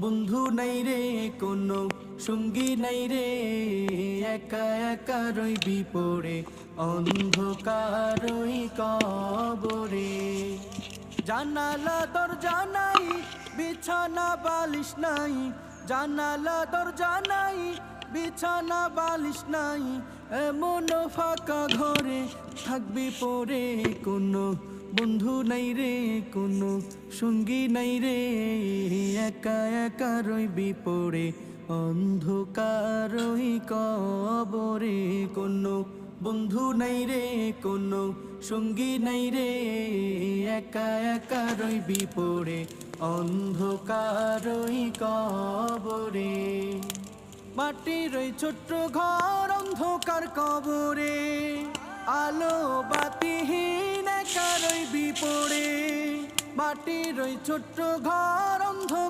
বন্ধু নাই রে কোনো সঙ্গী নাই রে, একা একা রইবি পড়ে অন্ধকারই কবরে। জানালা দরজা নাই, বিছানা বালিশ নাই, জানালা দরজা নাই, বিছানা বালিশ নাই, এমন ফাঁকা ঘরে থাকবি পড়ে। কোনো বন্ধু নাই রে কোনো সঙ্গী নাই রে, একা একা রইবি পড়ে অন্ধকারই কবরে। কোনো বন্ধু নাই রে কোনো সঙ্গী নাই রে, একা একা রইবি পড়ে অন্ধকারই কবরে। মাটির ওই ছোট্ট ঘর অন্ধকার কবরে, আলো বাতিহীন একা রইবি পড়ে। মাটির ওই ছোট্ট ঘর অন্ধকার